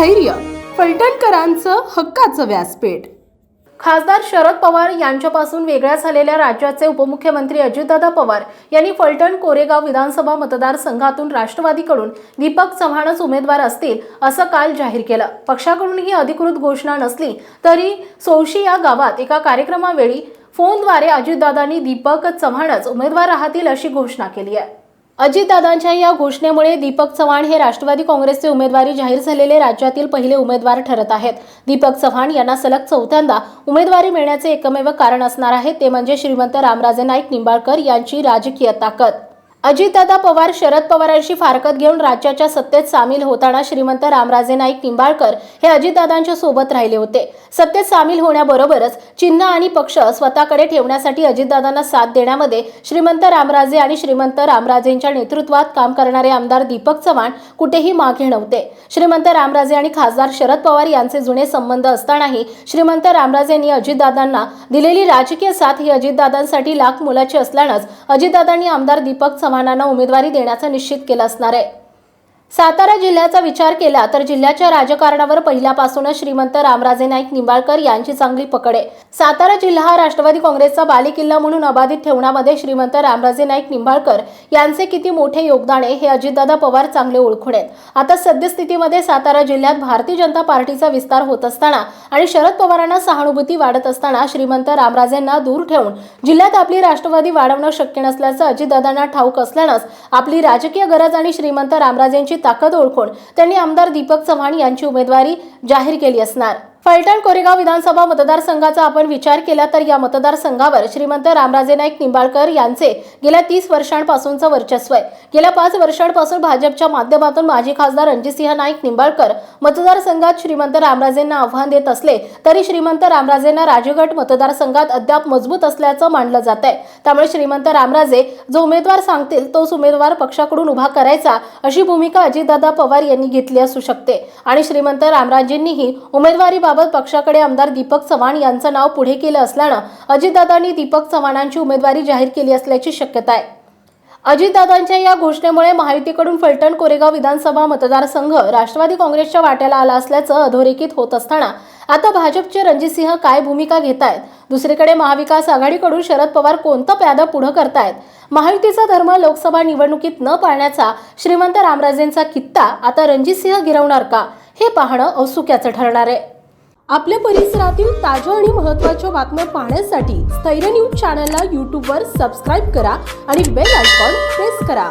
स्थैर्य, फलटणकरांचं हक्काचं व्यासपीठ। खासदार शरद पवार यांच्यापासून वेगळ्या झालेल्या राज्याचे उपमुख्यमंत्री अजितदादा पवार यांनी फलटण कोरेगाव विधानसभा मतदारसंघातून राष्ट्रवादीकडून दीपक चव्हाणच उमेदवार असतील असं काल जाहीर केलं। पक्षाकडून ही अधिकृत घोषणा नसली तरी सोवशी या गावात एका कार्यक्रमावेळी फोनद्वारे अजितदादांनी दीपक चव्हाणच उमेदवार राहतील अशी घोषणा केली आहे। अजितदादांच्या या घोषणेमुळे दीपक चव्हाण हे राष्ट्रवादी काँग्रेसचे उमेदवारी जाहीर झालेले राज्यातील पहिले उमेदवार ठरत आहेत। दीपक चव्हाण यांना सलग चौथ्यांदा उमेदवारी मिळण्याचे एकमेव कारण असणार आहे ते म्हणजे श्रीमंत रामराजे नाईक निंबाळकर यांची राजकीय ताकद। अजितदादा पवार शरद पवारांशी फारकत घेऊन राज्याच्या सत्तेत सामील होताना श्रीमंत रामराजे नाईक निंबाळकर हे अजितदादांच्या सोबत राहिले होते। सत्तेत सामील होण्याबरोबरच चिन्ह आणि पक्ष स्वतःकडे ठेवण्यासाठी अजितदादांना साथ देण्यामध्ये श्रीमंत रामराजे आणि श्रीमंत रामराजेंच्या नेतृत्वात काम करणारे आमदार दीपक चव्हाण कुठेही मागे नव्हते। श्रीमंत रामराजे आणि खासदार शरद पवार यांचे जुने संबंध असतानाही श्रीमंत रामराजेंनी अजितदादांना दिलेली राजकीय साथ ही अजितदादांसाठी लाख मोलाची असल्यानंच अजितदादांनी आमदार दीपक चव्हाणांना उमेदवारी देण्याचा निश्चित केला असणार आहे। सातारा जिल्ह्याचा विचार केला तर जिल्ह्याच्या राजकारणावर पहिल्यापासूनच श्रीमंत रामराजे नाईक निंबाळकर यांची चांगली पकड आहे। सातारा जिल्हा हा राष्ट्रवादी काँग्रेसचा बालेकिल्ला म्हणून अबाधित ठेवण्यामध्ये श्रीमंत रामराजे नाईक निंबाळकर यांचे किती मोठे योगदान आहे हे अजितदादा पवार चांगले ओळखून आहेत। आता सद्यस्थितीमध्ये सातारा जिल्ह्यात भारतीय जनता पार्टीचा विस्तार होत असताना आणि शरद पवारांना सहानुभूती वाढत असताना श्रीमंत रामराजेंना दूर ठेवून जिल्ह्यात आपली राष्ट्रवादी वाढवणं शक्य नसल्याचं अजितदादांना ठाऊक असल्यानंच आपली राजकीय गरज आणि श्रीमंत रामराजेंची ताकद ओळखून त्यांनी आमदार दीपक चव्हाण यांची उमेदवारी जाहीर केली असणार। फलटण कोरेगाव विधानसभा मतदारसंघाचा आपण विचार केला तर या मतदारसंघावर श्रीमंत रामराजे नाईक निंबाळकर यांचे गेल्या 30 वर्षांपासूनचं वर्चस्व आहे। गेल्या 5 वर्षांपासून भाजपच्या माध्यमातून माजी खासदार रणजितसिंह नाईक निंबाळकर मतदारसंघात श्रीमंत रामराजेंना आव्हान देत असले तरी श्रीमंत रामराजेंना राजगट मतदारसंघात अद्याप मजबूत असल्याचं मानलं जात आहे। त्यामुळे श्रीमंत रामराजे जो उमेदवार सांगतील तोच उमेदवार पक्षाकडून उभा करायचा अशी भूमिका अजितदादा पवार यांनी घेतली असू शकते आणि श्रीमंत रामराजेंनीही उमेदवारी बाबत पक्षाकडे आमदार दीपक चव्हाण यांचं नाव पुढे केलं असल्यानं अजितदादांनी दीपक चव्हाणांची उमेदवारी जाहीर केली असल्याची शक्यता आहे। अजितदादांच्या या घोषणेमुळे महायुतीकडून फलटण कोरेगाव विधानसभा मतदारसंघ राष्ट्रवादी काँग्रेसच्या वाट्याला आला असल्याचं अधोरेखित होत असताना आता भाजपचे रणजितसिंह काय भूमिका घेत आहेत, दुसरीकडे महाविकास आघाडीकडून शरद पवार कोणतं प्यादं पुढे करतायत, महायुतीचा धर्म लोकसभा निवडणुकीत न पाळण्याचा श्रीमंत रामराजेंचा कित्ता आता रणजितसिंह गिरवणार का हे पाहणं औत्सुक्याचं ठरणार आहे। आपल्या परिसरातील ताज्या आणि महत्त्वाच्या बातम्या पाहण्यासाठी स्थैर्य न्यूज चॅनलला यूट्यूबवर सबस्क्राईब करा आणि बेल आयकॉन प्रेस करा।